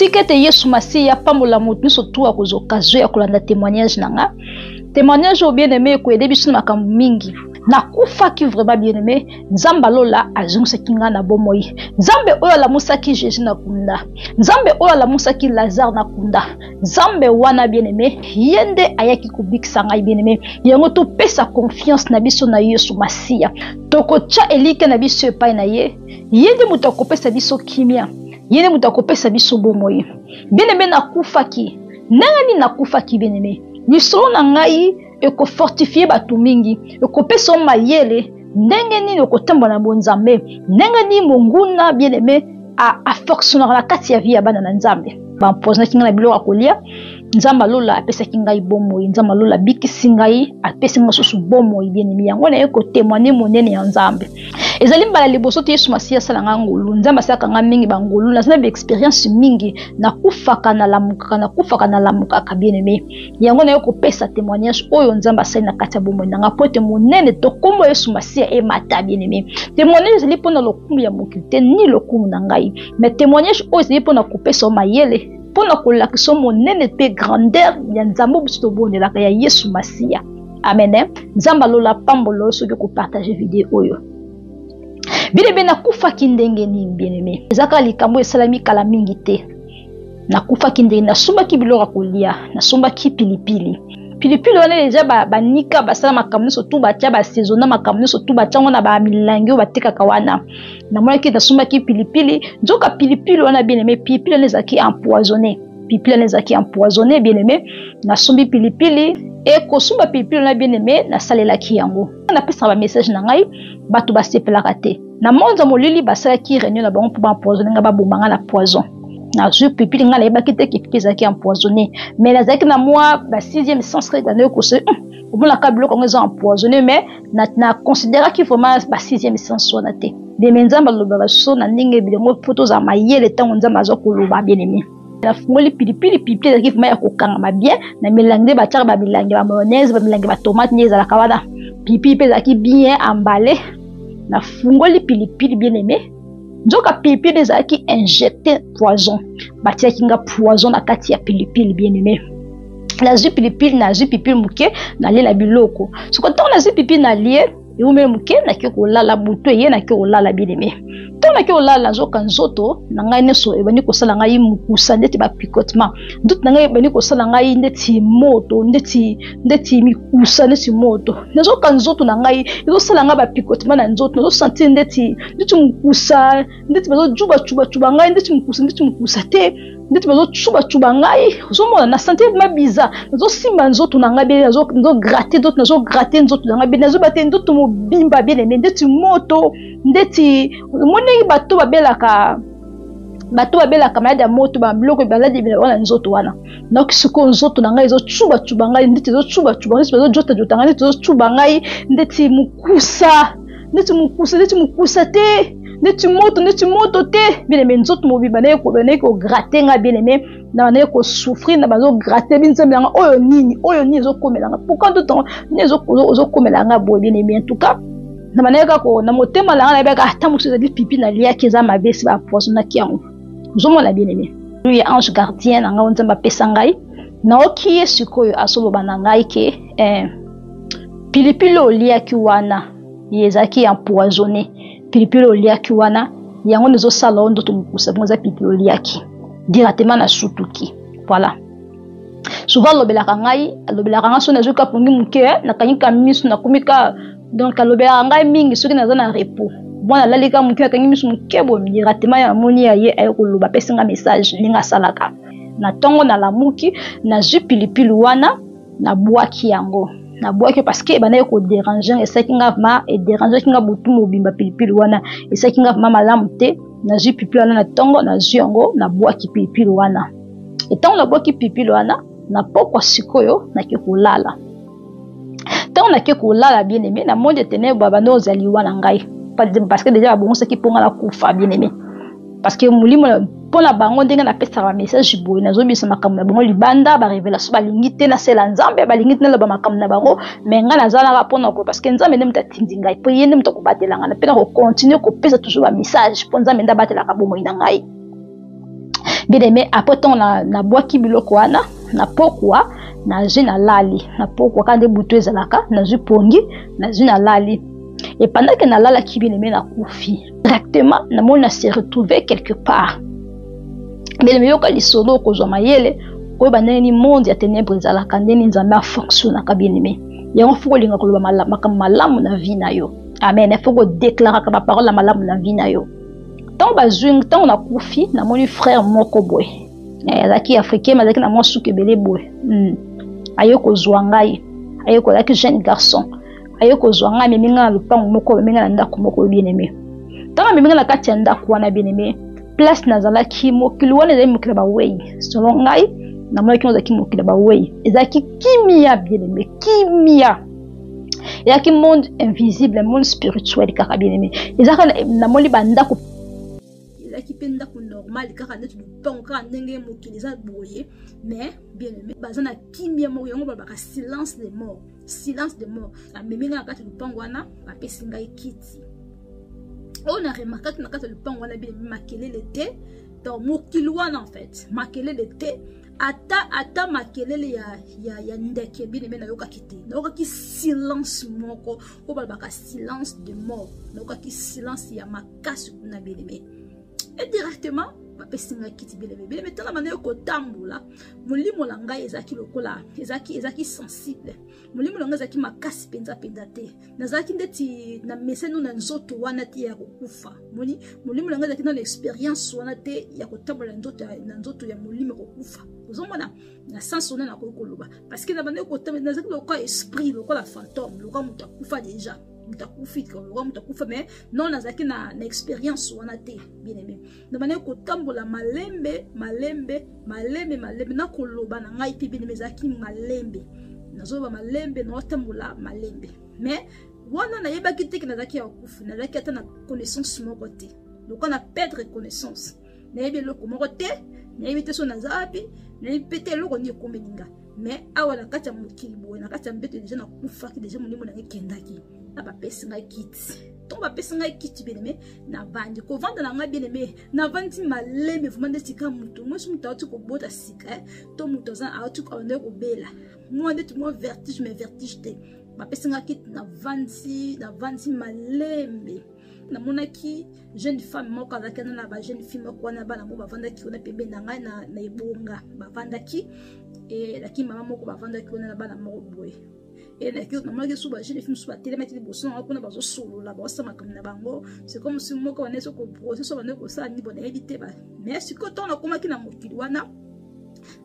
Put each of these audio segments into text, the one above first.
tikete Yesu Masiya pambola motu nyonso tu akozwa occasion ya kolanda témoignage nanga. Témoignage au bien-aimé ekoyede biso makambo mingi. Nakufaki vraiment bien-aimé, Nzambe alola azongisaki nga na bomoi. Nzambe oyo alamusaki Jésus na kunda. Nzambe oyo alamusaki Lazare na kunda. Nzambe wana bien-aimé, yende ayaki kubikisa ngai bien-aimé. Yango topesa confiance na biso na Yesu Masiya. Tokotia elike na biso epai na ye. Yende mutu akopesa biso kimia. Yende mutu akopesa biso bomoi. Bien-aimé nakufaki. Nani nakufaki bien-aimé? Lisolo na ngai eko fortifier batu mingi, eko pesa mayele, ndenge nini eko tambola na bonzambe, ndenge nini monguna bien-aimé a fonctionner la kati ya vie ya bana na Nzambe. Ba mpozna kinga na biloko akolia, Nzamba lola apesa kingai bomoi, Nzamba lola bikisi ngai apesa nga susu bomoi bien-aimé. Yango na eko témoigner monene ya Nzambe. Ezali mbala liboso te Yesu Masiya sala nga ngolu, Nzamba asaka nga mingi bangolu, na zina experience mingi na kufaka na lamukaka bien-aimé. Yango na eko pesa témoignage oyo Nzamba asali na kati ya bomoi nanga pote monene to kombo Yesu Masiya e mata bien-aimé. Témoignage ezali pona lokumu ya mokite ni lokumu na ngai, mais témoignage oyo ezali pona kopesa mayele pona kolakisa monene pe grandeur ya Nzambe biso tobonelaka ya Yesu Masiya. Amen. Nzamba lola pambolo soki ko partager vidéo oyo. Bien-aimé nakufaki ndenge nini bien-aimé. Ezaka likambo esalami kala mingi te. Nakufaki ndenge nasumbaki biloko kolia, nasumbaki pilipili. Pilipili wana deja banika basala makambo nyonso tu batia basaisonna makambo nyonso tu batiango na bamilangi oyo batekaka wana. Namonaki nasumbaki pilipili, nzoka pilipili wana bien-aimé, pilipili wana ezalaki empoisonné. Pilipili wana ezalaki empoisonné bien-aimé, nasumbi pilipili e kosumba pilipili wana bien-aimé nasalelaki yango. Napesa ba message na ngai bato basepelaka te. Na monza molili basalaki réunion na bango mpo baempoisonné nga babomanga na poison. Na jus pilipili nga nayebaki te pilipili ezalaki empoisonné, mais nazalaki na moi ba 6e sens règle na yokose omonaka biloko yango eza empoisonné, mais na considéraki vraiment ba 6e sens wana te. Deme Nzambe alobaka so na ndenge bilengo po tozala mayele ntango Nzambe aza koloba bien-aimé. La fungoli pilipili ezalaki vraiment ya kokangama bien na milangi nde batiaka bamilangi ba mayonnaise bamilangi ba tomate nde ezalaka wana. Pilipili ezalaki bien emballé. Na fungoli pilipili bien-aimé, nzoka pilipili ezalaki injecté poison. Batiaki nga poison na kati ya pilipili bien-aimé. La zwi pilipili na zwi pilipili muke na lie la biloko. Soko ntango na zwi pilipili na lie eume muke na ki kolala butu ye na ki kolala bien-aimé. Ntango na ki kolala nzoka nzoto na ngai neso ebani kosala ngai mukusa ndeti ba picotement. Ndoto na ngai ebani kosala ngai ndeti moto ndeti mikusa ndeti moto. Nzoka nzoto na ngai ezosala ngai ba picotement na nzoto nazo sentir ndeti mukusa ndeti bazo chuba ngai ndeti mukusa te ndeti bazo chuba ngai ozomona na sentir ma bizarre nazo simba nzoto na ngai bien nazo gratter nzoto na ngai bien nazo bate nzoto mobimba bien-aimé ndeti moto ndeti monei bato babelaka malade ya moto ba biloko baladi wana nzoto wana na kisiko nzoto na ngai ezochuba ngai ndeti ezochuba ndeti bazojota ngai ndeti ezochuba ngai ndeti mukusa te ndeti moto te bien-aimé nzoto mobimba na ko gratter nga bien-aimé na ko souffrir na bazo gratter binzambe nga oyo nini ezokomela nga pourquoi tout temps ni ezokomela nga boye bien-aimé en tout cas na maneka ko na motema la nga beka ata musu ezali pipi na liaki eza mabesi ba poisonaki yango nzomona bien-aimé. Lui ya ange gardien na nga Nzambe apesa ngai na okiye sikoyo asoloba na ngai ke pilipili oliaki wana ezalaki empoisonné. Pilipili oliaki wana yango nezosala oyo ndoto mokusa bongo eza pilipili oliaki directement na sutuki. Voilà. Souvent alobelaka ngai so nazoka pongi muke nakangika misu nakomika donc alobelaka ngai mingi soki naza na repos bwana lalika muke akangi misu muke bo directement ya moni ya ye ayokoloba pesa nga message linga salaka na tongo na lamuki na zwi pilipili wana na bwaki yango. Na boaki parce que bana ko déranger et ça qui nga ma et déranger qui nga butu mobimba pilipili wana et ça qui nga ma malamu te na zwi pilipili wana na tongo na zwi yango na boaki pilipili wana et tant na boaki pilipili wana na pokwa sikoyo na ki kolala tant na ki kolala bien-aimé na monde ténèbres bana ozali wana ngai parce que déjà bon ce qui ponga la kufa bien-aimé parce que mulimo pour la bango ndenge na pesa ba message boy na zobisa makambo na bango libanda ba révélation ba lingite na sela Nzambe ba lingite na ba makambo na bango mais nga nazala rapona ko parce que Nzambe ne mutatinzi ngai po yene mutako batela nga na pena ko continuer ko pesa toujours ba message po Nzambe nda batela ka bomo ina ngai bien aimé après ton na boaki biloko wana na pokwa na zui na lali na pokwa quand butu ezalaka na zui pongi na zui na lali et pendant que na lala ki bien aimé na kufi directement na mona se retrouver quelque part bien aimé yoka lisolo kozwa mayele ko baneni monde ya ténèbres ezalaka ndeni nzambe a fonctionner ka bien aimé yango fuko linga koloba malamu na vie na yo amen fuko déclarer ka ba parole malamu na vie na yo tant bazwing tant na kufi na moni frère moko boy azaki africain mazaki na mwa suki belé boy ayoko zwangai ayoko laki jeune garçon ayoko zwanga meminga na lupango moko meminga na ndako moko bien aimé tant meminga na kati ya ndako wana bien aimé place nazalaki mokili wana ezali mokili ba wei selon ngai na mwa kinozaki mokili ba wei ezaki kimia bien aimé kimia ezaki monde invisible monde spirituel kaka bien aimé ezaka na moli bandako ezaki pe ndako normal kaka neti lupango kaka ndenge mokili eza boye mais bien aimé baza na kimia moko yango balobaka silence de mort ameminga na kati lupango wana bapesi ngai kiti on a remarqué que na kati lupango wana bien aimé makelele te donc mokili wana en fait makelele te ata makelele ya ndeke bien aimé nayokaki te nayokaki silence moko oyo balobaka silence de mort nayokaki silence ya makasi kuna bien aimé et directement bapesi ngai kiti bien aimé tala bana yokotambola molimo na ngai ezalaki lokola ezalaki sensible molimo na ngai ezalaki makasi mpenza te nazalaki ndeti na meseno na nzoto wana te ya kokufa molimo na ngai ezalaki na expérience wana te ya kotambola na nzoto ya molimo kokufa ozomona na sens wana nakoki koloba parce que na bana yokotambola nazalaki lokola esprit lokola fantôme lokola moto akufa déjà mutakufa mais non nazaki na expérience wana te bien aimé na bana kotambola malembe na koloba na ngai pe bien aimé zaki malembe nazoba malembe na otambola malembe mais wana na yebaki te ke nazaki ya kufa nazaki ata na connaissance moko te donc on a perdre connaissance na yebi loko moko te na yebi te so nazapi na yebi te loko ni komeninga mais awa na kati ya mokili boye na kati ya mbeto déjà na kufa ki déjà molimo na kendaki na bapesi ngai kiti donc bapesi ngai kiti bien aimé na vandi kovanda na ngai bien aimé na vandi malembe vraiment ndeti ka mutu mwesi mutu auti kobota sika to mutu aza auti aonde kobela mwa ndeti mwa vertige mais vertige te bapesi ngai kiti na vandi malembe namonaki jeune femme moko azalaki na ba jeune fille moko wana bana mo bavandaki wana pembeni na ngai na ebonga bavandaki laki mama moko bavandaki wana na bana moko boye et namonaki so ba jeune fille so batelemaki liboso na kuna bazosolola baosala makambo na bango c'est comme si moko wana so kobrose so bana kosala ni bona yebi te ba mais sikoyo ntango nakomaki na mokili wana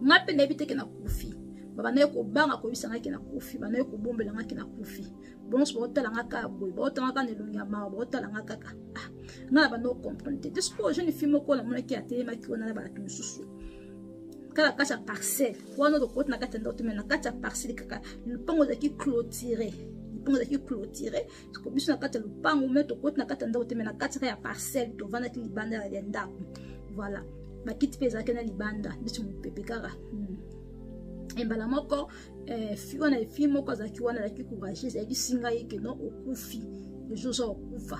nga mpe nayebi teke na kufi babanaye kobanga koyebisa ngaki na kufi banaye kobombela ngaki na kufi bonso baotala nga kaka boye baotala nga nelongi ya mawa baotala nga kaka nga na bana okomprendre te sikoyo jeune fille moko namonaki atelemaki wana na bato mosusu kala kati ya parcelle wana tokoti na kati ya ndako na kati ya parcelle kaka lupango ezalaki clôturé siko biso na kati ya lupango me tokoti na kati ya ndako te me na kati ya parcelle tovandaki libanda ya ndako voilà bakiti mpe ezalaki na libanda ndeti mopepe kaka embala moko wana fille moko azalaki wana azalaki courageux azalaki singa ye ke non okufi le jour oza okufa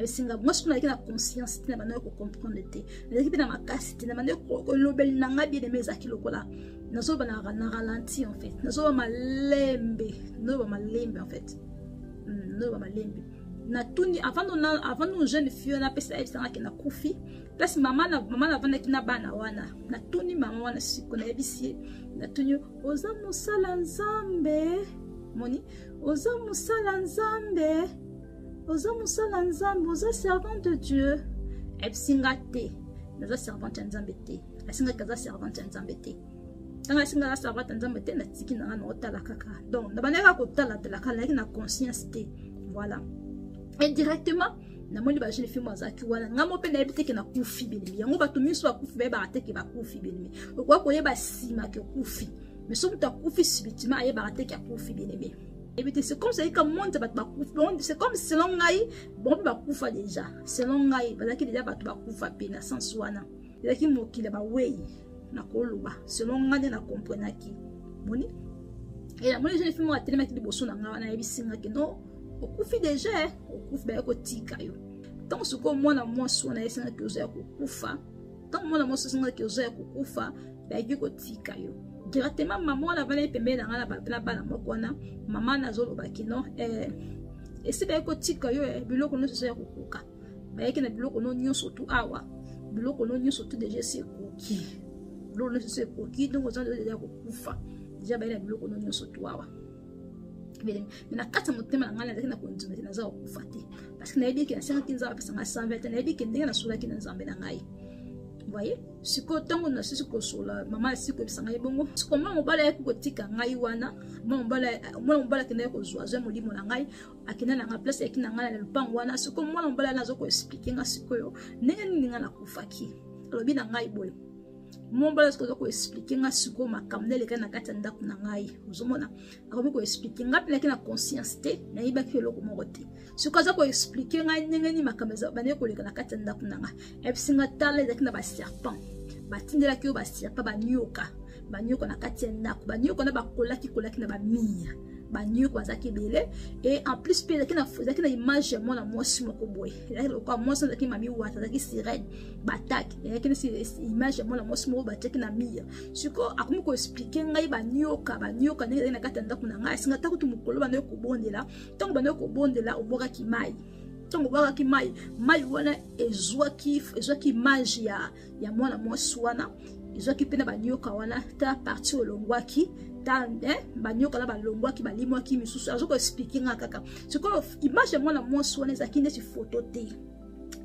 singa moi soki nazalaki na conscience te na banda kocomprendre te nazalaki mpe na makasi te na banda kolobeli na ngai bien aimé ezalaki lokola nazoba na ralenti en fait nazoba malembe en fait nazoba malembe natuni avant no jeune fille wana apesa ayebisangaki na kufi place mama navandaki na bana wana natuni mama wana siko nayebisi ye natuni oza mosala nzambe moni oza mosala nzambe oza servant de Dieu ebisinga te naza servante ya nzambe te asingaki aza servante ya nzambe te ntango asinga aza servante ya nzambe te natiki nanga na otala kaka donc na bandaki kotala nayaki na conscience te voilà et directement namoni ba jeune fille mo azaki wana ngamo pe na ebiteke na kufi belemi yango bato miso bakufi bayeba ateke bakufi belemi okwa koyeba sima ke kufi mais so muta kufi subitement ayeba ateke kufi belemi et c'est comme ça que monde bat bakufi c'est comme selon ngai bon bakufa déjà selon ngai bazaki déjà bato bakufa pe na sens wana ezaki mokile ba wei na koloba selon ngai na comprenaki moni et la jeune fille mo atelemaki liboso na ngai wana yebisinga ke non okufi déjà okufi ba ko tika yo tant ce que moi na moi so na yesinga ke oza kokufa tant mwana mwasi singa ki ozoya kokufa bayaki kotika yo directement maman la vale pembe na ngala na bana moko wana mama nazolobaki no esi bayaki kotika yo biloko nyonso ezoya kokuka bayaki na biloko no nyonso tu awa biloko no nyonso tu deja esi ekoki biloko nyonso esi ekoki donc oza deja kokufa deja bayaki na biloko no nyonso tu awa mais na kati motema na ngala na konzuma na za kokufa te parce que na yebi ki na sanga kinza pesa nga 120 na yebi ki ndenge na sula ki na nzambe na ngai voyez siko tango na sisi ko sola mama siko bisanga yebongo siko mama mobala ya kotika ngai wana mama mobala kende ko zwa molimo na ngai akina na nga place ya kina ngala na lupango wana siko mwana mobala nazo ko expliquer nga siko yo ndenge ninga na kufaki lobi na ngai boy mobala siko ko expliquer nga siko makamnele kana kati ndako na ngai uzomona akomi ko expliquer nga pele kina conscience te na yiba ki loko moko te siko za ko expliquer nga ndenge ni makameza bane ko leka na kati ndako na nga episinga tale za kina ba serpent batindela ki ba serpent banyoka na kati ndako banyoka na bakolaki na ba mia banyoka zaki bele et en plus pe zaki na image ya mwana mwasi moko boy kwa mwasi zaki mami wata zaki sirene bataki zaki na image ya mwana mwasi moko bataki na mia siko akomi ko expliquer ngai banyoka ndenge na kati ndako na ngai singa takutu mukolo bana ko bondela tango bana ko bondela oboka ki mai tango boka ki mai wana ezwaki image ya mwana mwasi wana ezwaki pena banyoka wana ta parti olongwaki banyoka na balongwaki balimwaki misusu azoko expliquer nga kaka siko image ya mwana mwasi wana ezaki neti photo te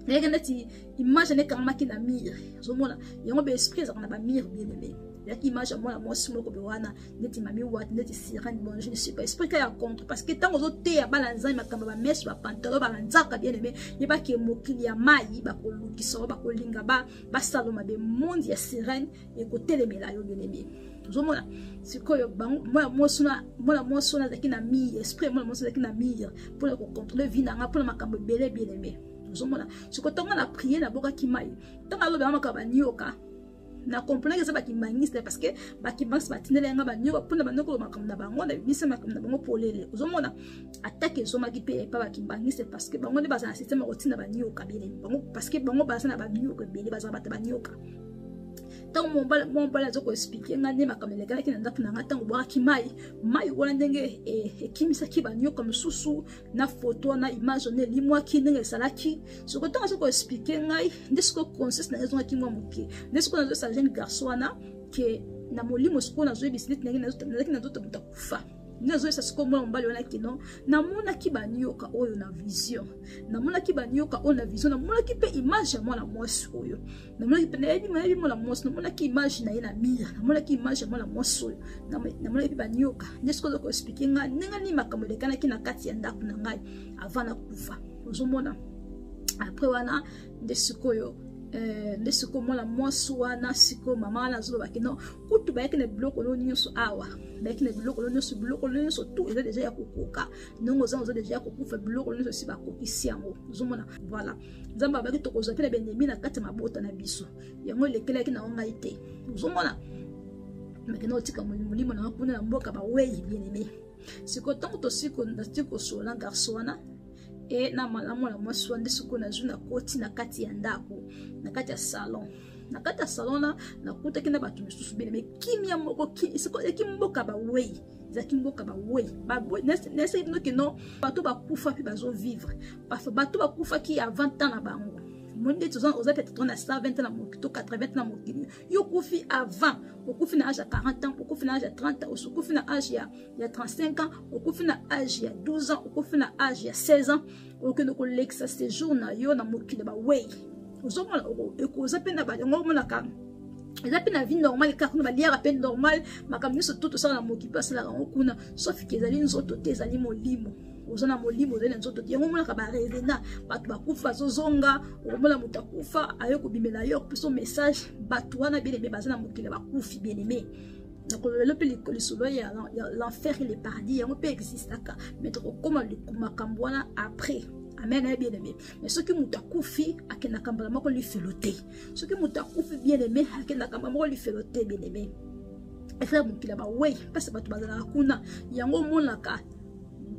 neti image ne kamaki na mire zomona yango be esprit ezaka na ba mire bien aimé yaki image ya mwana mwasi moko be wana neti mami wat neti sirene bon je ne sais pas esprit ka ya contre parce que tango zote ya bala nzai makamba ba mesh ba pantalon ba nzaka bien aimé yeba ke mokili ya mai ba kolukisa ba kolinga ba saloma be monde ya sirene e kotelemela yo bien aimé zomona sikoyo mwana mwasi na zaki na mire esprit mwana mwasi zaki na mire pour le contrôler vie na nga pour makambo belé bien aimé zomona siko tonga na prier na boka kimai tonga lo ba makaba nyoka na comprendre que ça va qui mangiste parce que ba qui mange ba tinela nga ba nyoka pour na banoko makambo na bango na bisa makambo na bango polele zomona attaque zoma ki pe pa ba qui mangiste parce que bango ne ba na système routine ba nyoka bien bango parce que bango ba na ba nyoka bien ba za ba nyoka tant mon bala zoko expliquer ngane makamele kana kina ndapu na ngata ngobwa ki mai wana ndenge kimisa ki banyo comme susu na photo na image ne limwa ki ndenge salaki soko tant zoko expliquer ngai ndesiko consiste na raison ki mwa muke ndesiko na zo jeune garçon wana ke na molimo siko na zo bisinit ndenge na zo takufa nazo esa siko mwana mbali wana kino namona ki banyoka oyo na vision namona ki banyoka oyo na vision namona ki pe image ya mwana mwasi oyo namona ki pe na yebi mwana mwasi namona ki image na ye na mire namona ki image ya mwana mwasi oyo namona ki banyoka ndesiko zoko expliquer nga nenga ni makambo lekana ki na kati ya ndako na ngai avant na kufa ozomona après wana ndesiko yo ndesiko mwana mwasi wana siko mama wana azolobaki no kutu bayaki na biloko no nyonso awa bayaki na biloko no nyonso tu eza deja ya kokoka ndongo oza deja ya kokufa biloko nyonso si bakokisi yango ozomona voilà nzambe abaki tokozwa mpe na benemi na kati ya mabota na biso yango elekelaki na ngai te ozomona mekena otika molimo na kuna na mboka bawei bien aimé siko ntango tosiko natiki kosola garso wana e na malamu la mwasi wande siko na zuna koti na kati ya ndako na kati ya salon na kuta kina batu misusu bene me kimia moko siko ekimboka ba wei zakimboka ba wei nese no kino bato ba kufa puis bazo vivre parce bato ba kufa ki a 20 ans na bango monde tu aux peut-être on a 120 ans na mokito 80 ans na mokili yo kufi avant okufi na âge à 40 ans okufi na âge à 30 ans okufi na âge ya 35 ans okufi na âge ya 12 ans okufi na âge ya 16 ans okendo ko lexa séjour na yo na mokili ba wei ozomona ekoza pena ba ngo mona ka eza pena vie normale car kuna baliaka pe normal makambo nyonso tout ça na mokili pasala ngo kuna sauf que ezali nzoto te ezali molimo ozana molimo zena nzoto te ngo mona ka ba revena batu bakufa zozonga omona muta kufa ayo ko bimela yo peso message batu wana bien aimé bazana mokili bakufi bien aimé donc le peu solo ya l'enfer et le paradis yango pe existaka mais to koma le makambo wana après amen bien aimé mais ce qui mutakufi akena kambala mako li feloté ce qui mutakufi bien aimé akena kambala mako li feloté bien aimé et frère mokila ba wey parce que batu bazala kuna yango monaka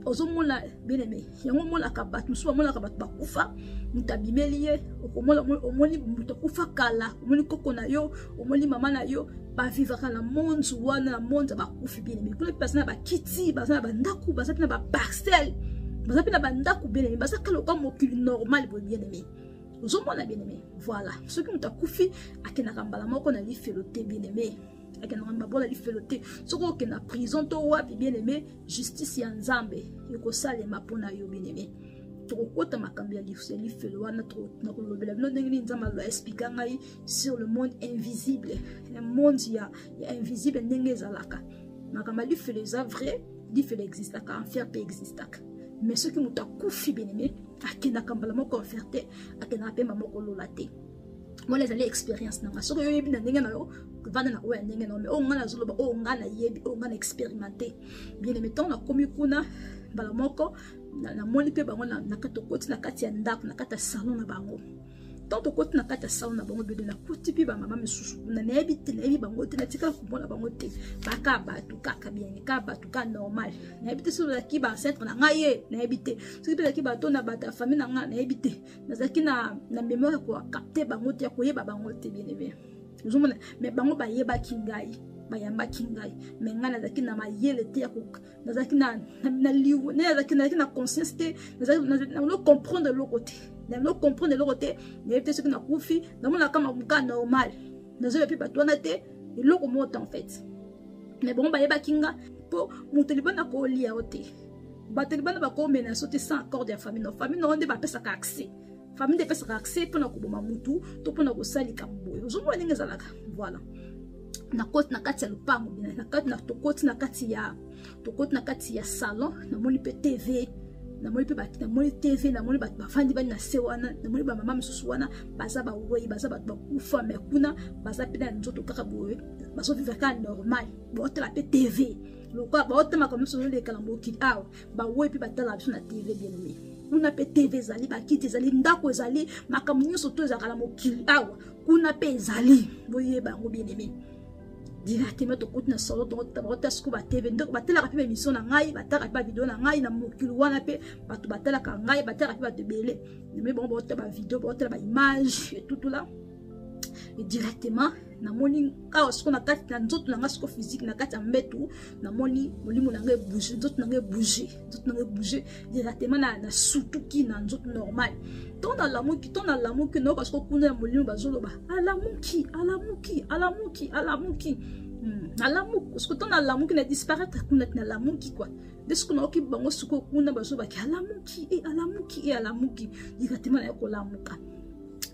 ozomona bien aimé yango mona ka bat musu mona ka bat bakufa mutabimeliye okomona omoni mutakufa kala omoni koko na yo omoni mama na yo ba vivre na monde wana na monde bakufi bien aimé kuna personne ba kiti bazana ba ndaku bazana ba parcelle bazana ba ndaku bien aimé bazaka loka mokili normal bien aimé ozomona bien aimé voilà ce qui mutakufi akena kambala moko na lifelote bien aimé akena mabola lifelote soko ke na prison to wapi bien aimé justice ya nzambe ekosalema pona yo bien aimé tokota makambi ya lifelo wana na kolobela bino ndenge nzambe lo expliquer ngai sur le monde invisible le monde ya invisible ndenge ezalaka makambi lifelo eza vrai lifelo existaka enfer pe existaka mais ce qui mutakufi bien aimé akena kambala moko offerte akena pemba moko lola te moi les allées expérience na soko yo yebi na ndenge na yo vana na oya ndenge na mais o ngana zoloba o ngana yebi o ngana expérimenter bien aimé tant na komi kuna bala moko na moni pe bango na kato koti na kati ya ndako na kati ya salon na bango tant koti na kati ya salon na bango bede na koti pe ba mama misusu na yebi te na yebi bango te na tika komona bango te baka batu kaka bien ka batu ka normal na yebi te so la ki ba centre na ngaye na yebi te so pe ki ba to na bata famille na nga na yebi te na zaki na mémoire ko capter bango te ko yeba bango te bien bien ozomona mais bango ba yeba kingai bayamba kingai mais nga nazaki na mayele te ya ko nazaki na liu nazaki na conscience te nazaki na comprendre le côté na comprendre le côté mais peut-être que na kufi na mona kama muka normal nazo pe patwana te eloko mota en fait mais bon bayeba kinga po mutelibana ko lia ote batelibana ba ko mena sauter sans accord de famille no nde ba pesa ka accès famille de pesa ka accès pona ko boma mutu to pona ko salika mboyo ozomona ndenge zalaka voilà na koti na kati ya lupango na kati na tokoti na kati ya salon na moni pe TV na moni pe bati na moni TV na moni batu bafandi bani na se wana na moni ba mama misusu wana baza ba wei baza batu bakufa mais kuna baza pe na nzoto kaka boye bazo vivre ka normal botela pe TV lokwa botema comme so le kala mokili aw ba wei pe batala biso na TV bien aimé kuna pe TV zali ba kiti zali ndako zali makamunyo soto za kala mokili aw kuna pe zali boye bango bien aimé directement to kutna solo to tabota sku ba TV ndoko batela ka pe émission na ngai bataka pa vidéo na ngai na mokili wana pe batu batela ka ngai bataka pa de belé mais bon bota ba vidéo bota ba image et tout là et directement na moni ka sku na kati na nzoto na ngasko physique na kati ya mbetu na moni molimo na ngai bouger nzoto na ngai bouger directement na sutuki na nzoto normal ton na lamuki no parce que kuna molimo bazoloba alamuki alamuki parce que ton na lamuki na disparaître kuna na lamuki quoi de ce qu'on a qui bango suko kuna bazoba ki alamuki directement na ko lamuka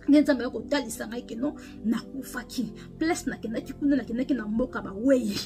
ngenza mba ko talisa ngai ke no nakufaki place na kenaki kuna na kenaki na mboka ba wei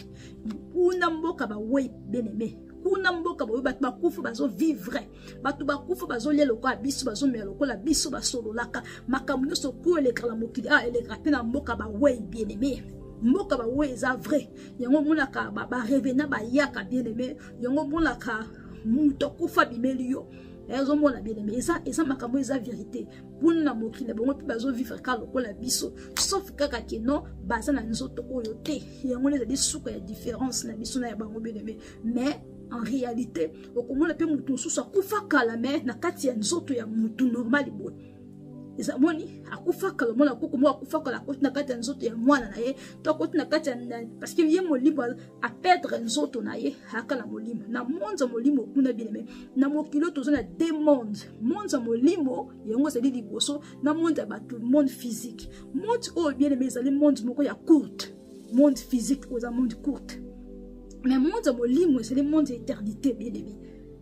kuna mboka ba wei bien-aimé kuna mboka ba batu bakufu bazo vivre batu bakufu bazo lia lokola biso bazo mela lokola biso basololaka makambo nyonso ko elekala mokili elekala pe na mboka ba wei bien-aimé mboka ba wei eza vrai yango monaka ba revena ba yaka bien-aimé yango monaka muto kufa bimeli yo ezo mona bien-aimé eza makambo eza vérité puna na mokili bongo pe bazo vivre ka lokola biso sauf kaka ke non baza na nzoto oyo te yango les des suka ya différence na biso na ya bango bien-aimé mais en réalité okomona pe mutu susa kufa kala mais na kati ya nzoto ya mutu normal boy eza moni akufa kala mona koko mo akufa kala koti na kati ya nzoto ya mwana na ye to koti na kati ya parce que ye molimo a perdre nzoto na ye akala molimo na monza molimo kuna bien-aimé na mokilo tozo na deux mondes monza molimo yango c'est liboso na monza batu monde physique monde o bien-aimé ezali monde moko ya courte monde physique oza monde courte mais monza molimo c'est le monde éternité bien-aimé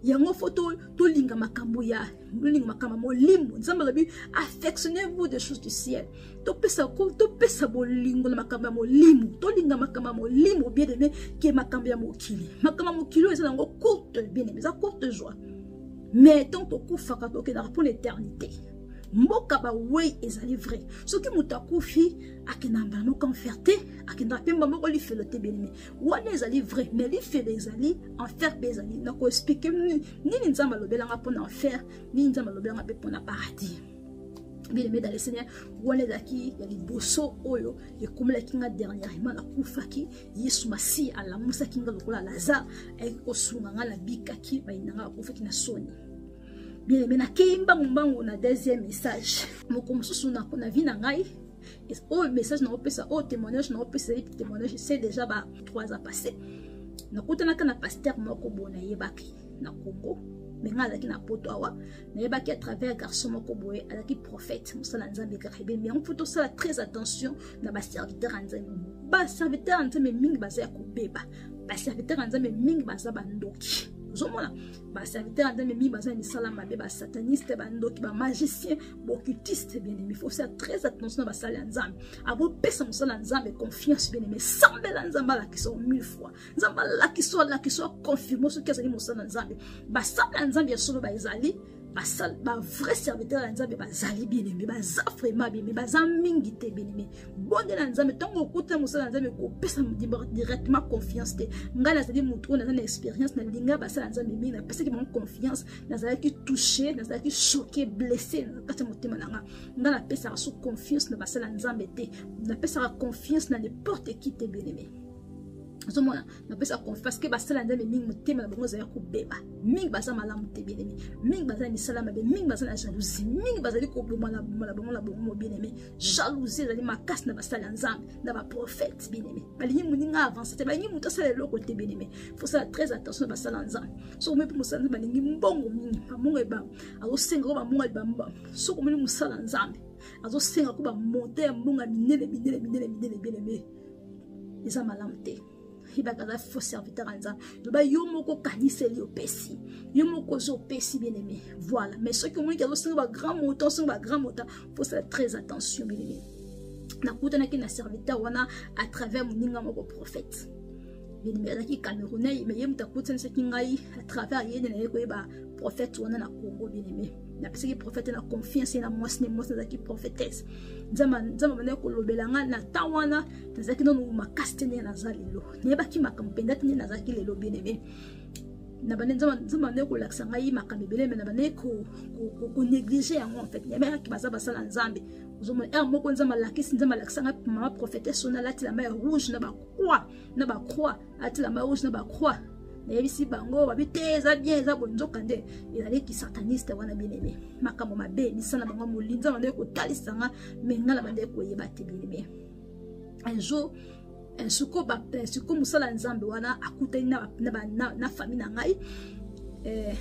yango photo to linga makambo ya molimo nzamba labi affectionnez-vous des choses du ciel to pesa bolingo na makambo ya molimo to linga makambo ya molimo bien-aimé ke makambo ya mokili eza nango courte bien-aimé za courte joie mais tant to kufaka to ke na pour l'éternité mboka ba wei ezali vrai soki mutakufi akenamba no conferté akenda pemba moko li felote bien-aimé wana ezali vrai mais li fele ezali enfer bezali na ko expliquer nini nzamba lobelanga pona enfer nini nzamba lobelanga pe pona paradis bien aimé dans le Seigneur, wana zaki ya liboso oyo ekomela kinga dernièrement na kufaki Yesu Masi ala musa kinga lokola Lazare e kosunga ngala bikaki bayinanga kufaki na soni. Bien aimé na keimba mumbango na deuxième message moko mususu na vie na ngai et message na opesa témoignage na opesa témoignage c'est déjà 3 ans passé na kutana kana pasteur moko bona yebaki na Congo. Mais azaki na poto awa na yebaki à travers garçon moko boye azaki prophète musala nzambe karebe. Mais on faut tout ça très attention na ba serviteur nzambe. Ba serviteur nzambe mingi baza ya kubeba, ba serviteur nzambe mingi baza bandoki. Zomona ba serviteur nzambe mingi baza misala mabe, ba sataniste, bandoki, ba magicien, ba occultiste. Bien aimé, il faut faire très attention na ba sala nzambe. Abo pesa musala nzambe confiance, bien aimé, sambela nzamba la qui sont 1000 fois nzamba la qui soit confirmé ce qui est musala nzambe. Ba sala nzambe ya solo ba ezali ba vrai serviteur la nzambe bazali bien aimé, baza vraiment bien aimé, baza mingi te bien aimé. Bonde la nzambe tango okuta musala nzambe ko pesa directement confiance te. Ngala zali mutu na expérience na linga basala nzambe mingi na pesa ki mon confiance, na zali ki touché, na zali ki choqué, blessé na kati motema nanga. Ngala pesa sous confiance na basala nzambe te. Na pesa confiance na n'importe qui te bien aimé. Zomona na pesa confiance parce que basala nzambe mingi motema na bango zali ko beba. Mingi baza malamu te bien aimé. Mingi baza misala mabe, mingi baza na jalousie, mingi bazali ko boma la bongo bien aimé. Jalousie zali makasi na basala nzambe, na ba prophète bien aimé. Balingi muninga avance te, balingi muto sala le côté bien aimé. Faut faire très attention na basala nzambe. So me musala balingi mbongo mingi, bamongo eba. Azo senga ko bamongo bamba. So ko moni musala nzambe. Azo senga ko ba monter mbonga minele bien aimé. Eza malamu te. Il va garder faux serviteur en disant yomoko kaniseli opesi yomoko zo opesi bien aimé. Voilà, mais ceux qui ont qui ont un grand montant faut faire très attention bien aimé. Na kutana ki na serviteur wana à travers moninga moko prophète bien aimé na ki Camerounais mais yem ta kutana ce qui ngai à travers yene na ko ba prophète wana na Congo bien aimé. Na pesi ki prophète na confiance na moi na ki prophétesse nzama mane ko lobelanga na tawana tazaki no makasti ne nazali lo ne baki makampenda tene nazaki lelo bien aimé. Na bane nzama ne ko laksanga yi makamebele mais na bane ko négliger yango en fait nyama ki baza basala nzambe uzomo moko nzama lakisi nzama laksanga mama prophétesse sona lati la main rouge na ba croix ati la main rouge na ba croix. Na yebisi bango babiteza bien eza bonzoka nde ezali ki sataniste wana bien aimé. Makambo mabe misana bango molinza bande ko talisanga menga la bande ko yeba te bien aimé. Un jour suko musala nzambe wana akutani na famille na ngai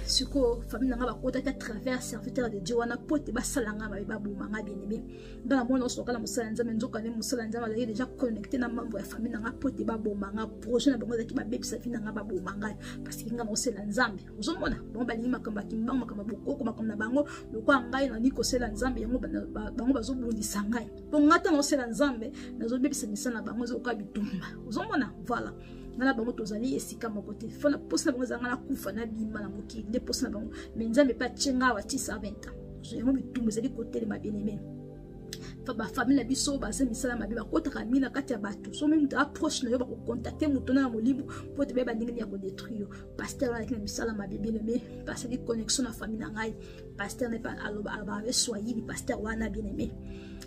suko famille nanga bakota à travers serviteur de Dieu wana pote basalanga ba bomanga bien aimé. Dans la mona soka la musala nzambe nzoka ne musala nzambe azali déjà connecté na membre ya famille nanga pote ba bomanga projet na bango zaki ba bebisa fina nanga ba bomanga parce que nga musala nzambe uzomona bon balingi makamba kimbanga makamba bokoko makamba na bango lokwa ngai na niko sela nzambe yango bango bazobundisa ngai bon ngata musala nzambe nazo bebisa misana bango zoka bitumba uzomona voilà. Nala bango tozali esika moko te fona posa bango zanga na kufa na bima na moki de posa bango mais nzambe pa tchenga wa 10 à 20 ans yango bitumba zali côté ma bien aimé fa ba famille na biso ba se misala mabi ba kota kamina kati ya bato so même approche na yo ba ko contacter muto na molimo po te be ba ndingi ya ko détruire pasteur na misala mabi bien aimé parce que connexion na famille na ngai pasteur n'est pas aloba avec soyez le pasteur wana bien aimé.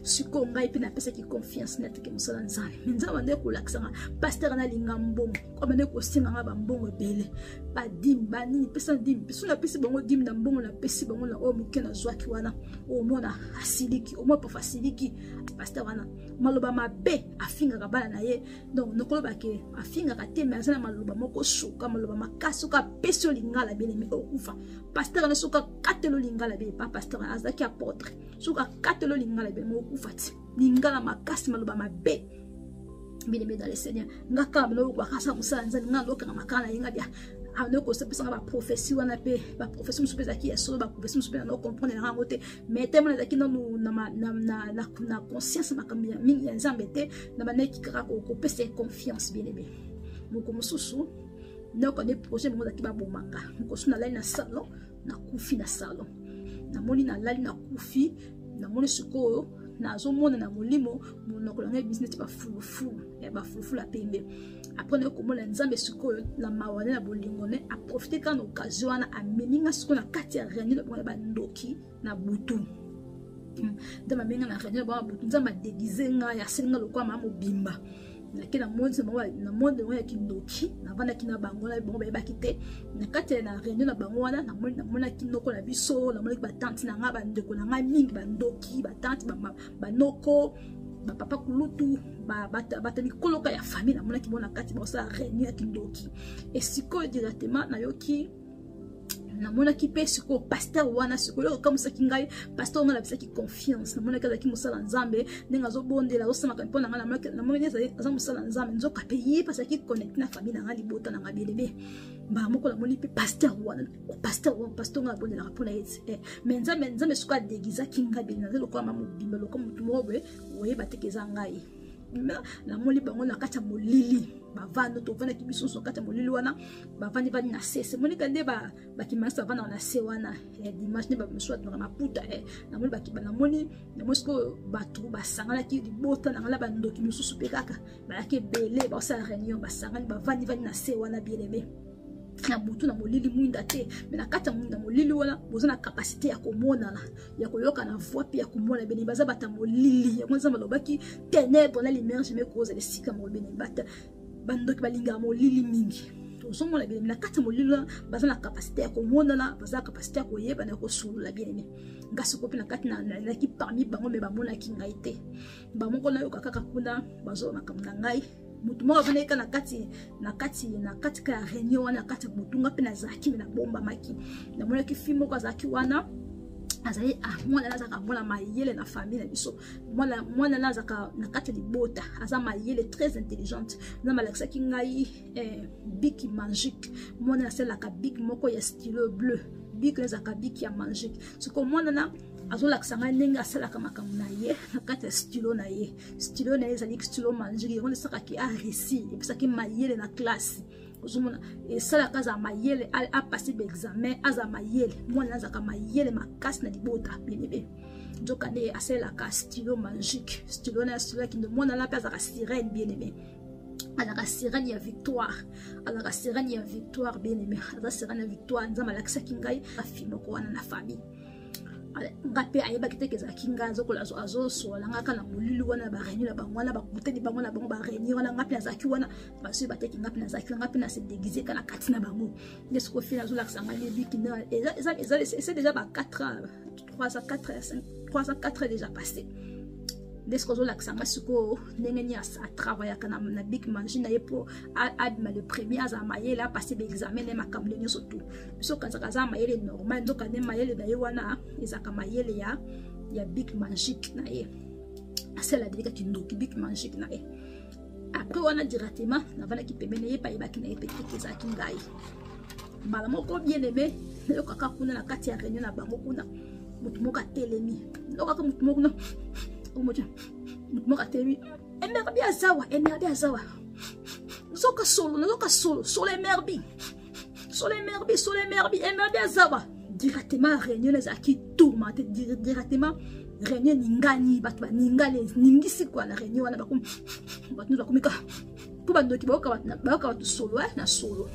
Suko ngai pe na pesa ki confiance na teke musala nzambe menza bande ko laksanga pasteur na linga mbongo ko bande ko singa nga ba mbongo bele ba dim ba ni pesa dim biso na pesa bango dim na mbongo na pesa bango na o muke na zwaki wana o mona asiliki o mo pa fasiliki pasteur wana maloba mabe afinga ka bana na ye donc nokolo ba ke afinga ka te mais azana maloba moko suka maloba makaso ka peso lingala bele me okufa pasteur na suka katelo lingala be pa pasteur azaki apôtre suka katelo lingala be mo ufati lingala makasi maloba mabe bien dans le Seigneur ngaka no kwa kasa musala nzani ngalo ka makana yinga bia ano ko se pesa ba prophétie wana pe ba prophétie musupeza ki yaso ba prophétie musupeza no comprendre na ngote mais tellement zaki no na conscience makambi mingi ya nzambe te na baneki kaka ko pesa confiance bien aimé moko mususu na ko ne projet mo zaki ba bomanga ko suna lali na salon na kufi na salon na moni na lali na kufi na moni suko na zomona na molimo monoko na business ba fulu ba fulu la pembe après ne komona nzambe suko la mawane na bolingo ne a profiter quand occasion na ameninga suko na kati ya réunion ba ndoki na butu de ma menga na réunion ba butu nzamba déguisé nga ya selinga lokwa ma mobimba na kina monde na monde ya kindoki na bana kina bango na bongo ba kité na kate na réunion na bango wana na mona kinoko na biso na mona ba tante na nga ba ndeko na nga mingi ba ndoki ba tante ba noko ba papa kulutu ba mikoloka ya famille na mona ki bona kati ba sa réunion ya kindoki et siko directement na yoki na mona ki pe siko pasteur wana siko yo comme ça kingai pasteur ngala bisa ki confiance na mona kaza ki musala nzambe ninga zo bondela zo sama kan pona ngala na mona za musala nzambe nzo ka payer parce que connect na famille na ngali bota na ngabele be ba moko la moni pe pasteur wana pasteur ngala bondela rapona yetse mais nzambe siko déguisa kinga be na zo kwa mamu bimba lo comme tumobe oye batekeza ngai na moli bango na kati ya molili bavanda to vana kibiso so kati ya molili wana bavandi vandi na sese moni kande ba kimasa vana na se wana dimanche ne ba mswa na maputa na moli bakiba na moni na mosko batu basangana ki libota na ngala bandoki misusu pe kaka ba ke bele ba sa réunion basangani bavandi vandi na se wana bien aimé na butu na molili mwinda te mais na kata mwinda molili wana boza na capacité ya komona na ya koyoka na voix pe ya komona bene baza bata molili ya kwanza malobaki ténèbres na lumière jamais cause les sika mo bene bata bandoki balinga molili mingi to somo la bene na kata molili baza na capacité ya komona na baza capacité ya koyeba na kosulu la bene ngasi ko pe na kata na ki parmi bango me bamona ki ngaite ba moko na yoka kaka kuna bazo makamna ngai mutu moko vaneka na kati ka réunion wana kati mutunga pe na zaki na bomba maki na mona ki fimo kwa zaki wana azali mwana nazaka mwana mayele na famille na biso mwana nazaka na kati libota aza mayele très intelligente na malakisa ki ngai bic magique mwana naselaka bic moko ya stylo bleu bic nazaka bic ya magique siko mwana na azola kisanga ndenge asalaka makambo na ye na kati ya stylo na ye ezali stylo magique yango esaka ki a réussi epesaki mayele na classe ozomona esalaka aza mayele a passé l'examen aza mayele mwana azaka mayele makasi na libota benebe nzoka nde asalaka stylo magique stylo na stylo ki mwana la pe azaka sirène benebe azaka sirène ya victoire benebe aza sirène ya victoire nzambe alakisaki ngai afimoko wana na famille ngape ayeba kiteke za kinga zokola azo so la ngaka na molili wana ba réunion la bangwana ba kuteni bango na bango ba réunion wana ngape azaki wana basu bateki ngape na zaki ngape na se déguiser kana kati na bango ndesko ko fina zo la sanga le biki na c'est déjà ba 3 à 4 déjà passé ndesko zo la sanga suko ndengeni a travailler kana na big machine na pour adma le premier azamaye la passer l'examen na makambo nyo surtout so kanza za mayele normal donc ane mayele da yewana ezaka mayele ya big magique na ye asela delika kindoki big magique na ye après wana directement na vana ki pembene ye pa yebaki na ye petite za kingai mbala moko bien aimé yo kaka kuna na kati ya réunion na bango kuna mutu moka telemi ndo kaka mutu moko na umoja mutumoka temi emerbi azawa zoka solo emerbi emerbi azawa directement réunion les aki tourmenté directement réunion ningani batu ba ningale ningisi kwa na réunion wana bakum batu bakumika po bandoki baoka batu solo na solo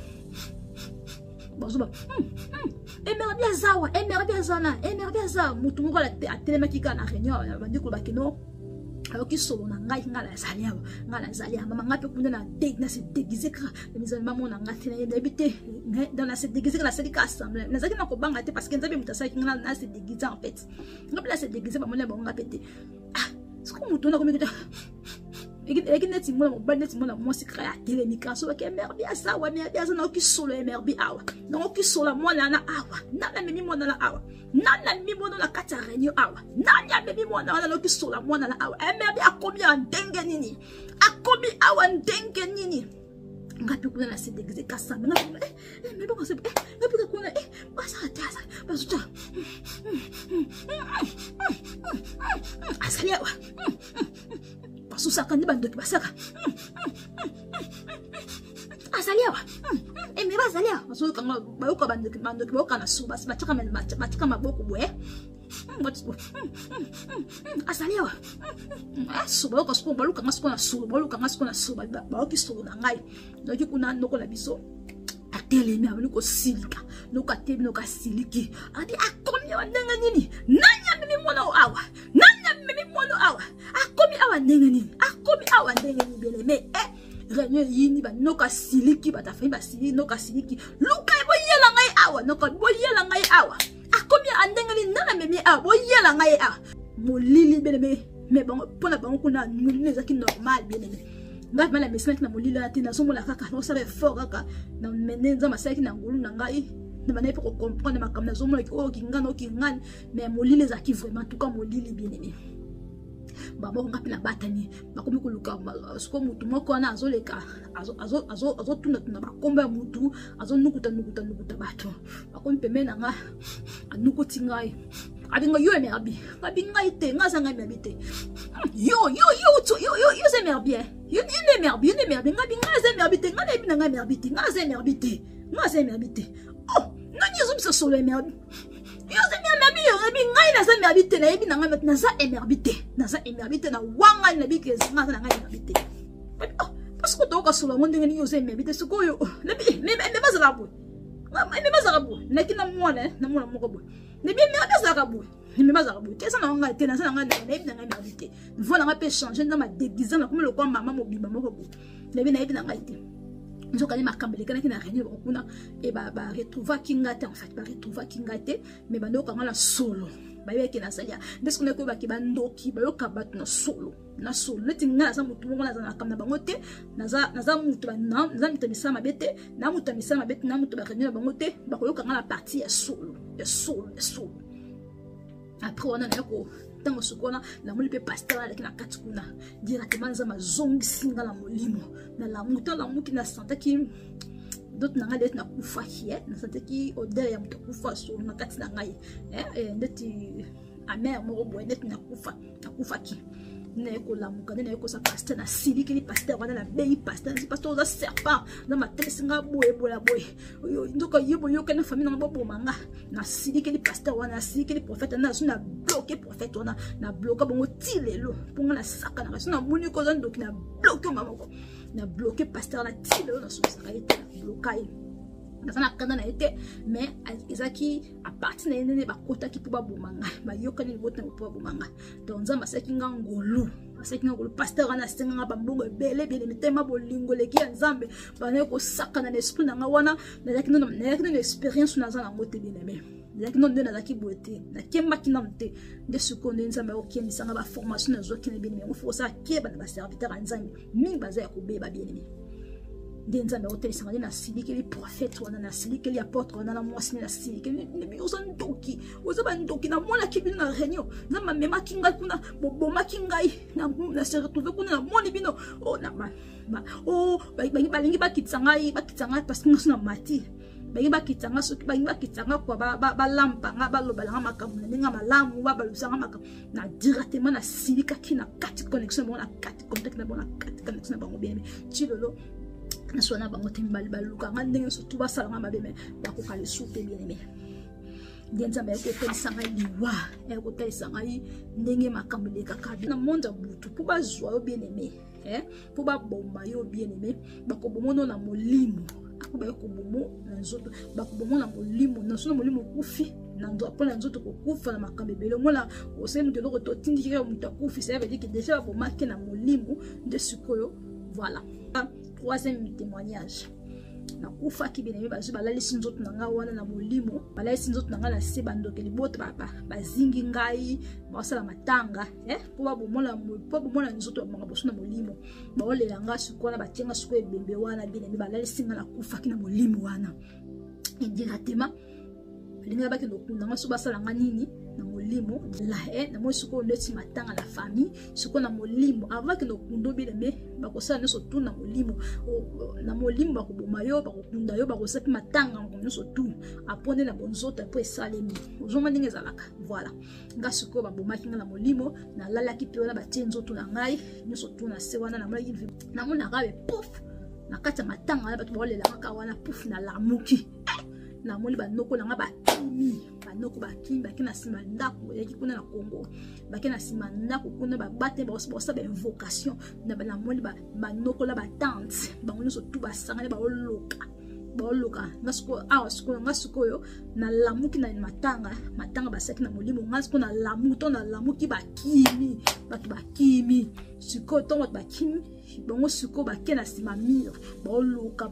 bazuba emerbi azawa mutu moko la telemaki kana réunion bandiko bakino ayoki solo na ngai ngala zalia mama ngape kuna na se déguiser ka les maman na ngati na habité dans la se déguiser na se assemblée na zaki na ko banga te parce que nzabe mutasaki ngala na se déguiser en fait ngape la se déguiser ba mona ba ngape te ce ko mutu na ko mikita ekineti mona mobali mona mosi kaya telemika so ke merbi asawa na ki solo merbi awa na ki solo mona na awa na mimi mona na awa na mimi mona na kata réunion awa na mimi mona na ki solo mona na awa merbi akomi ndenge nini awa ndenge nini ngapi kuna na se déguiser kasa mais bon c'est ngapi kuna basa tasa basuta asalia susaka ndi bandoki basaka asalia me bazalia baso kanga bayoka bandoki bayoka na suba bataka maboko bwe asalia suba yoka suba baluka ngasko na suba bayoki solo na ngai donc kuna ndoko la biso atelemi abali ko silika noka temi noka siliki adi akomi ndenge nini nanya mimi mwana awa nani memi mwana awa akomi awa ndengeni bien aimé réunion yini ba noka siliki ba ta fa ba siliki noka siliki luka boyela ngai awa noka boyela ngai awa akomi andengeni nana memi awa boyela ngai awa molili bien aimé mais bon pona bango kuna nune zaki normal bien aimé nga mala mesaki na molili ati na somo la kaka no sabe fort kaka na menenza masaki na ngulu na ngai ne bana pour comprendre makambo na somo o kingana mais molili zaki vraiment tout cas molili bien aimé babo ngapi na batani bakomi kuluka sko mutu moko na azoleka tuna bakomba mutu nukuta bato bakomi pemena nga anukuti ngai abinga yo emerbi abinga ite nga sanga emerbi te yo c'est merbi yo ne merbi nga binga c'est merbi te nga na ebina nga merbi te oh nani zo bisa solo emerbi yo c'est merbi yo ngai na c'est merbi te na ebina nga na za emerbi te na wanga na bike nga na nga emerbi te parce que to ka solo ngo ndenge yo c'est emerbi te sikoyo me bazarabu nakina mwana na mwana moko boy ne bien me bazarabu te sana nga te na sana nga na ebina nga emerbi te voilà nga peut changer dans ma déguisant comme le quoi maman mobimba moko boy ne bien na ebina nga te nous allons marquer kana kina réunion kuna et ba retrouver kingate en fait ba retrouver kingate mais ba ndo kanga la solo ba yeke na salia parce que ko ba ki ba ndoki ba yo kabatu na solo leti ngala za mutu mongo na za kamna bango te naza mutu ba naza mutamisa mabete na mutamisa mabete na mutu ba réunion bango te ba ko yo kanga la partie ya solo après on a ko tango sukona la muli pe pasteur avec na katukuna directement za mazongi singa la molimo na la muki na santa ki d'autres na ngale na kufa hier na santa ki odeur ya mutu kufa so na kati na ngai ndeti amer mo boy net na kufa ki na ko la mukane na ko sa pasteur na sili ki pasteur wana la bei pasteur za serpent na matresinga boye ndoka yebo yo kana famille na bobo manga na sili ki pasteur wana sili ki prophète na so na bloqué prophète wana na bloqué bongo tilelo ponga na saka na so na muni ko za ndoki na bloqué mamako na bloqué pasteur na tilelo na so saka ete bloqué na kanda na ete mais ezaki a partir na ene ba kota ki po ba bomanga ba yokani bota po ba bomanga donc nzamba saki ngangolu pasteur na senga ba mbongo ebele bien mitema bolingo leki ya nzambe bana ko saka na esprit na wana na yaki no experience na za na mote bien aimé yaki no ndena zaki boete na kemba kinamte de seconde nzambe o kiendi sanga ba formation na zo kina bien aimé mo fo sa keba na ba serviteur nzambe mingi baza ya ko beba bien aimé denza na hotel sangani na siliki li prophète wana na siliki li apôtre wana na mwasi na siliki ni biusa ndoki oza ndoki na mona kibi na réunion na mama kinga kuna boboma kingai na se retrouver kuna na moni bino oh na balingi bakitsanga parce que na mati bakitsanga kwa ba lampa nga baloba nga makambo na malamu ba balusanga makambo na directement na silika kina kati connexion bona kati contact na bona kati connexion na bango bien chilolo na sona bango timbali baluka nga ndenge so tuba sala nga mabeme bakoka le soupe bien aimé denza ba ko telisanga liwa ko telisanga ndenge makambo de kaka na monde butu pour bazwa yo bien aimé pour ba bomba yo bien aimé bakobomono na molimo akuba ko bomo na nzoto bakobomo na molimo na sona molimo kufi na ndo apona nzoto ko kufa na makambo bele mola osemu de loko to tindikira muta kufi ça veut dire que déjà bomake na molimo de sikoyo voilà. Troisième témoignage. Na kufa ki bien aimé bazu balali sinzoto na nga wana na molimo balali sinzoto na nga na se bandoke libota bazingi ngai basala matanga po bomona nzoto banga boso na molimo baolela nga sukwana batenga suko ebembe wana bien aimé balali singa na kufa ki na molimo wana indirectement balinga baki ndokunda nga so basala nga nini na molimo la na mo suko ndeti matanga la famille suko na molimo avant que nokundo bien aimé bakosala neso tu na molimo bakoboma yo bakokunda yo bakosapi matanga neso tu aponde na bonzoto po esalemi ozoma ndenge ezalaka voilà nga suko babomaki nga na molimo na lalaki pe wana batie nzoto na ngai neso tu na se wana na molaki na mona rabe pouf na kati matanga na bato baolela nga wana pouf na lamuki na moli banoko na nga banoko bakina sima ndako yaki kuna na Congo bakina sima ndako kuna babate baosa ba invocation na moli banoko la batante bango nyonso tu basangani baoloka baoluka ngasuko awa suko ngasuko yo na lamuki na matanga basaki na molimo ngasuko na lamu to na lamuki bakimi batu bakimi suko to bakimi bongo suko bakena sima mire baoluka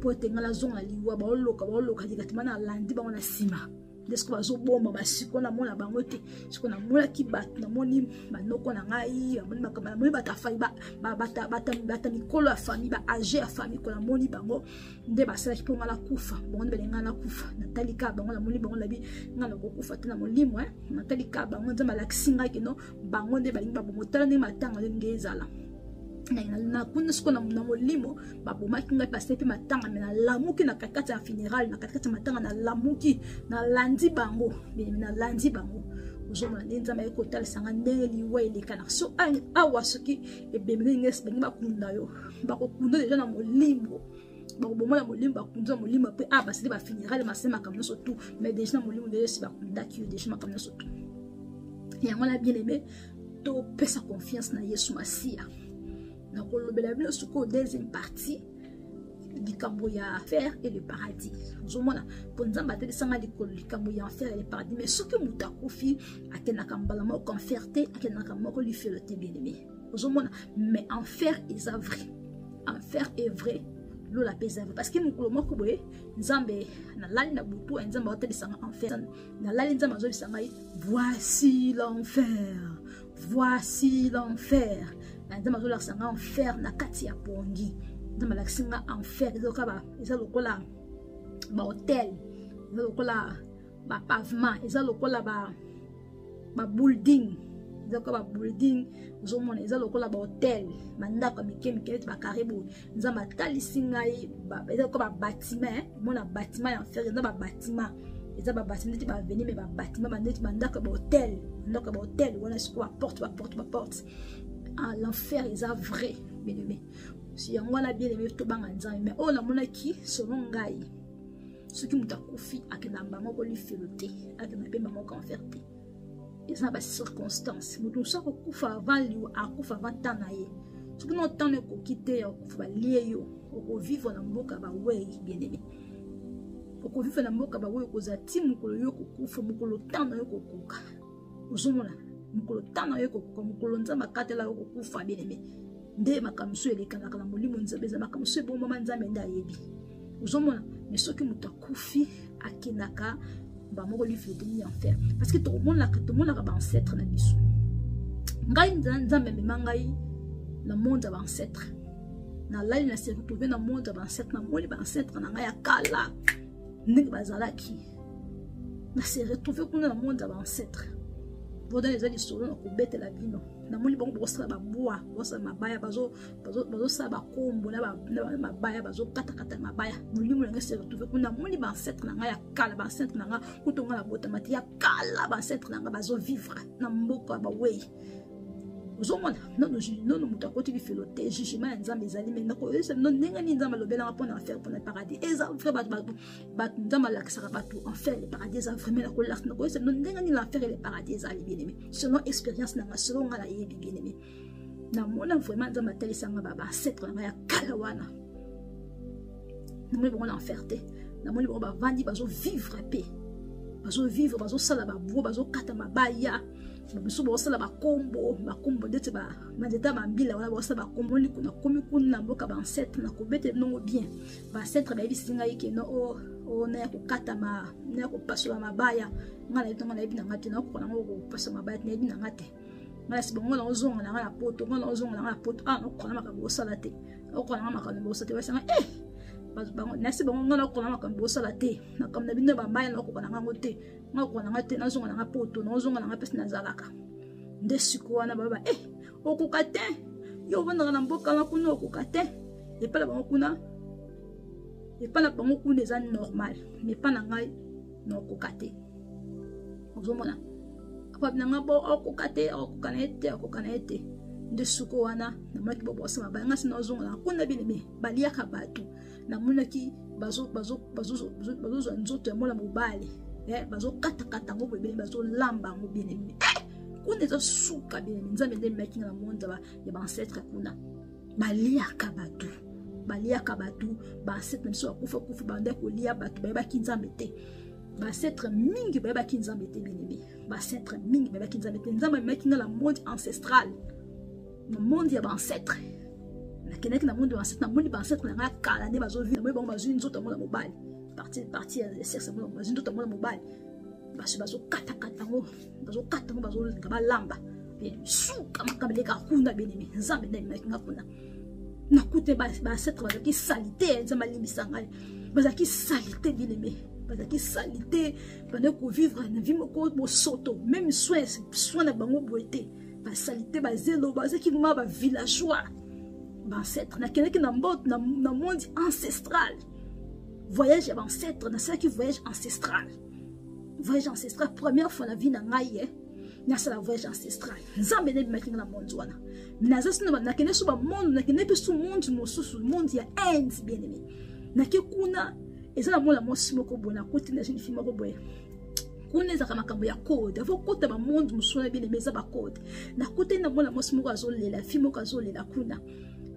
pote ngala zonga liwa baoluka dikatimana landi bango na sima desko bazo bomba basiko na mona bango te siko na mola ki bat na moni banoko na ngai amoni makamba moni batafai bata mikolo ya famille ba age ya famille ko na moni bango nde basala ki ponga la kufa bongo nde belenga na kufa natalika bango na moni bango labi ngana ko kufa te na molimo natalika bango nde malakisinga ke no bango nde balinga bomotala ne matanga nde ezala na kuna siko na molimo babomaki ngai pase pe matanga me na lamuki na kakati ya funéral na kakati matanga na lamuki na landi bango na landi bango ozomona nde nzambe ayekotalisanga ndenge liwa elekana so awa soki ebemeli ngesi bengi bakunda yo bakokunda deja na molimo bakobomona molimo bakunda na molimo mpe basili bafunéral masema makambo nyonso tu mais deja na molimo deja si bakundaki yo deja makambo nyonso tu yango na bien aimé topesa confiance na Yesu Masiya. Na kolobela bino suko deuxième partie likambo ya enfer et le paradis. Ozomona ponzamba te sanga likolo likambo ya enfer et le paradis mais soki mutu akufi akenaka mbala moko enferté akenaka moko lifelo te bien-aimé. Ozomona mais enfer est vrai. Enfer est vrai. Lola pesa parce que mukolo moko boye nzambe na lali na butu nzambe otalisanga enfer na lali nzambe azolisanga voici l'enfer. Voici l'enfer. Nzambe azolakisanga enfer na kati ya pongi. Nzambe alakisanga enfer eza lokola ba hotel, eza lokola ba pavement, eza lokola ba building, eza lokola ba building, ozomona eza lokola ba hotel, mandako mike ba karibu. Nzambe atalisinga eza lokola ba bâtiment, mona bâtiment ya enfer, eza ba bâtiment. Eza ba bâtiment neti ba venir mais ba bâtiment bandeti bandako ba hotel, ndako ba hotel, wana siko ba porte. Ah, l'enfer est vrai, bien aimé. Si yango wana bien aimé to banga nzambe mais oh la monaki selon ngai. Ce qui muta kofi akena mbamo ko lifelote, akena pe mbamo ko enferté. Eza ba circonstance. Mutu soko kufa avant lui akufa avant tanaye. Ce qui non tane ko kite ya kufa lié yo, ko vivre na mboka ba wei bien aimé. Ko vivre na mboka ba wei ko za timu ko yo ko kufa mukolo tana yo ko kuka. Ozomona mukolo tana yo ko mukolo nzamba katela yo kufa bien aimé nde makamso elekana kana molimo nzambe za makamso bo mama nzambe nda yebi ozomona mais soki muta kufi akinaka ba moko lifi de ni enfer parce que tout le monde ba ancêtre na biso ngai nzambe memangai na monde ba ancêtre na lali na se retrouver na monde ba ancêtre na moli ba ancêtre na ngai akala ndenge bazalaki na se retrouver kuna na monde ba ancêtre. Voda les ali solo na kubete la bino na moni bongo bosala babwa bosala mabaya bazo sala bakombo na mabaya bazo kata mabaya molimo nga se retrouver kuna moni ba ancêtre na nga ya kala ba ancêtre na nga kutonga la bota mati ya kala ba ancêtre na nga bazo vivre na mboka ba wei ozomona non mutakoti li felote jugement nzambe ezali mais nako ese non nenga ni nzambe lobela pour na faire pour le paradis eza vrai bat nzambe la kisaka batu en faire le paradis eza vraiment la colère nako ese non nenga ni la faire le paradis ezali bien aimé selon expérience na selon ngala yebi bien aimé na mona vraiment nzambe talisanga baba ancêtre na ya kala wana na moni bon enfer te na moni bon ba vandi bazo vivre paix bazo vivre bazo sala babu bazo kata mabaya biso bosala bakombo ndete ba manzeta mambila wala bosala bakombo ni kuna komi kuna mboka ba ancêtre na kobete nongo bien ba ancêtre ba bisinga yike no o na kokata na kopasola mabaya ngala itonga na ibina ngate na kokona ngo kopasola mabaya na ibina ngate ngala sibongo na ozonga na ngala poto ngala ozonga na ngala poto no kona makambo sala te o kona makambo sala te basanga bango nasi bango ngala kokona makambo sala te na kamna bino bambaya na kokona ngo te ngako na ngate na zonga na poto na zonga na pesi na zalaka nde siko wana baba okukate yo vanda na mboka na kuna okukate epala bango kuna eza normal mais pas na ngai na okukate ozomona apa binanga bo okukana ete nde siko wana na maki bo bosama ba ngasi na zonga na kuna bileme baliaka batu na munaki bazo nzoto ya mola mobali bazo kata ngo bebe bazo lamba ngo bien aimé kuna za suka bien aimé nzambe nde making na monde ya ba ancêtre kuna baliaka batu baliaka batu bancêtre na biso bakufa kufa bande kolia batu bayebaki nzambe te bancêtre mingi bayebaki nzambe te bien-aimé bancêtre mingi bayebaki nzambe te nzambe amemaki nga na monde ancestral na monde ya bancêtre nakendaki na monde ya bancêtre namoni bancêtre na nga kala nde bazovivre namoni bango bazwi nzoto mona mobali partie ya sexe mona bazwi nzoto mona mobali basi bazokata ngo bazolinga balamba suka makabeleka kuna bien-aimé nzambe nde amemaki nga kuna nakute bancêtre bazalaki salite nzambe alimbisa ngai bazalaki salite bien-aimé bazalaki salite bande kovivre na vie moko bosoto même soin na bango boye te basalite bazelo bazalaki vraiment bavillageois bancêtre nakendaki na monde ancestral voyage ya bancêtre nasalaki voyage ancestral première fois na vie na ngai nasala voyage ancestral nzambe nde bimaki nga na monde wana naza sino nakende so bamonde nakende mpe so monde mosusu monde ya Inde bien-aimé nake kuna eza na mwana mwasi moko boye nakuti na jeune fille moko boye kuna ezaka makambo ya code avo kota bamonde mosusu na bien-aimé eza bacode nakuti na mwana mwasi moko azolela fille moko azolela kuna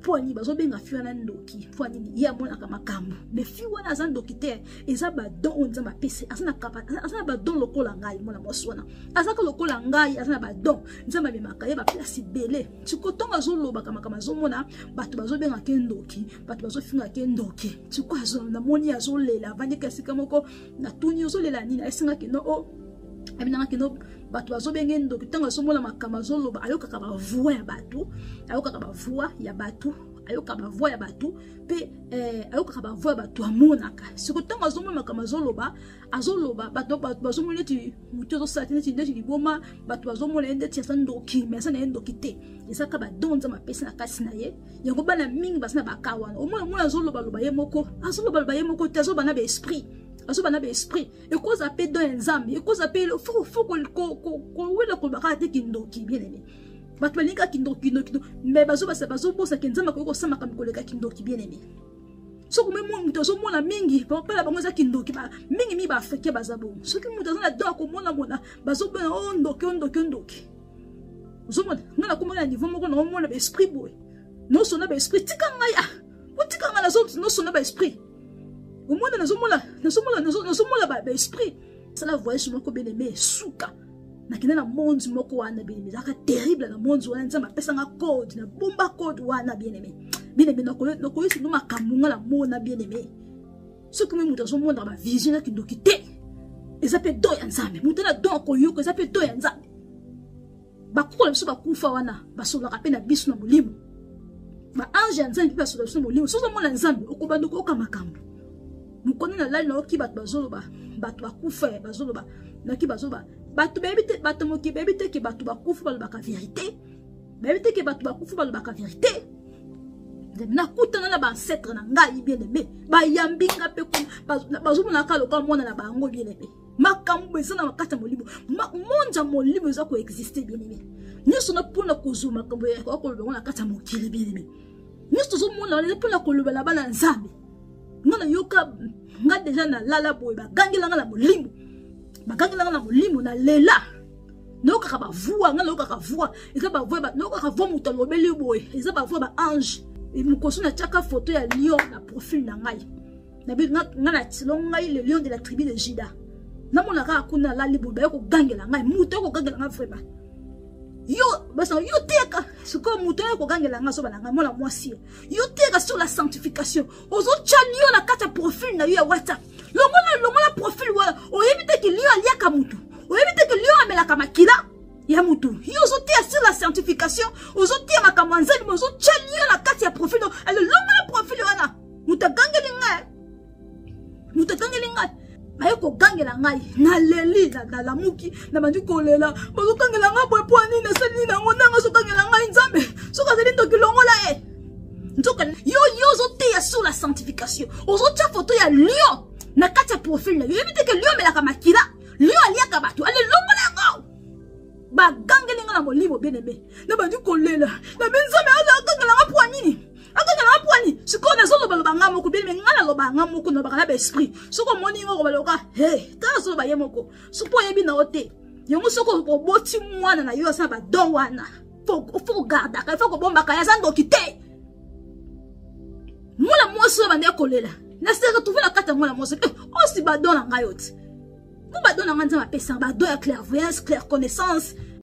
po ani bazobenga fille wana ndoki po ani ye amonaka makambo mais fille wana aza ndoki te eza badon oyo nzambe apesi aza na badon lokola ngai mwana mwasi wana azaka lokola ngai aza na badon nzambe amemaka ye baplace ebele sikotongo azolobaka makambo azomona bato bazobengaka ndoki bato bazofingaka ndoki siko namoni azolela avandika esika moko natuni ozolela nini ayesengaki no o aminangaki no bato bazobenge ndoki ntango azomona makambo azoloba ayokaka bavoi ya bato ayokaka bavoi ya bato ayoka bavoi ya bato mpe ayokaka bavoi ya bato amonaka siko ntango azomona makambo azoloba bato bazomona neti motu azosala te neti ndeti liboma bato bazomona ye ndeti aza ndoki me aza na ye ndoki te ezaka badon nzambe apesi na kati na ye yango bana mingi baza na baka wana omona mona azolobaloba ye moko te azoba na baesprit azoba na baesprit ekoza mpe don ya nzambe ekoza mpe fo kowela kolobaka te kindoki bien-aimé bato balinga kindoki mais bazobosaka nzambe akoki kosamaka mikoleka kindoki bien-aimé soki moto azomona mingi bapela bango eza kindoki mingi mi baafrikain baza bongo soki moto aza na don akomonamona bazobona o ndoki ozomona nga nakomona na niveau moko naomona baesprit boye nosona baesprit tika ngai nosona baesprit omona nazomona baesprit sala voyage moko bien-aimé suka nakende na monde moko wana bien-aimé ezalaka terrible na monde wana nzambe apesanga code na bomba code wana bien-aimé nakoyesi no makambo nga na mona bien-aimé soki me moto azomona bavision ya kindoki te eza mpe do ya nzambe moto na don akoyoka eza mpe do ya nzambe bakokola biso bakufa wana basololaka mpe na biso na molimo baange ya nzambe mpe basololaka biso na molimo soki ozomona nzambe okobanda okoyoka makambo mokoni na lali naoki bato bazoloba bato bakufa bazoloba naki bazoloba bato bayebi te bato moki bayebi te ke bato bakufa balobaka vérité bayebi te ke bato bakufa balobaka vérité nakutana na bancêtre na ngai bien-aimé bayambi nga mpe bazomonaka lokola mwana na bango bien-aimé makambo eza na makati ya molimo monde ya molimo eza koexiste bien-aimé nyonso na mpona kozwa makambo yakoloba ngo na kati ya mokili bien-aimé nyonso tozomona wana eza mpona kolobela bana nzambe nga nayoka nga deja nalala boye bagangelanga na molimo na lela naokaka bavua nga naokaka vua eza bavua naokaka vua moto alobeli boye eza bavua baange mokoso natiaka foto ya lion na profil na ngai nga natilo ngai le lion de la tribu de Juda namonaka kuna nalali boye baye kogangela ngai moto akogangela ngai vraiment yo teka sikoyo moto oyo kogangela nga soba na ngai mwana mwasi yo teka sur la sanctification ozotya lio na kati ya profil na yo ya WhatsApp longola profil wana oyebi te ke lio aliaka mutu oyebi te ke lio amelaka makila ya mutu yo ozotia sur la sanctification ozotia makambo ya nzambe ozotya lio na kati ya profil longola profil wana moto agangeli ngai baye kogangela ngai naleli nalamuki na bandi kolela bazokangela ngai boye po anini nasali nango ndanga azokangela ngai nzambe soki azali ndoki longola ye nzoka yo ozoteya sur la sanctification ozotia foto ya lion na kati ya profil na yo yebi te ke lion amelaka makila lion aliaka bato ale longola yango bagangeli ngai na molimo bien-aimé na bandi kolela na benzambe azokangela ngai po anini akangela apwani sikoyo nazoloba nga moko bien mais nga naloba nga moko na bakala ba esprit soko moni ngo baloka ta azoloba ye moko supo yebi na ote yango soko koboti mwana na yo asa ba don wana faut garder ka faut kobomba ka ya ndoki te mula so bande kolela na se retrouver la carte moi la moi aussi badon na ngayote mo badon na nganda ma pesa badon ya clairvoyance claire connaissance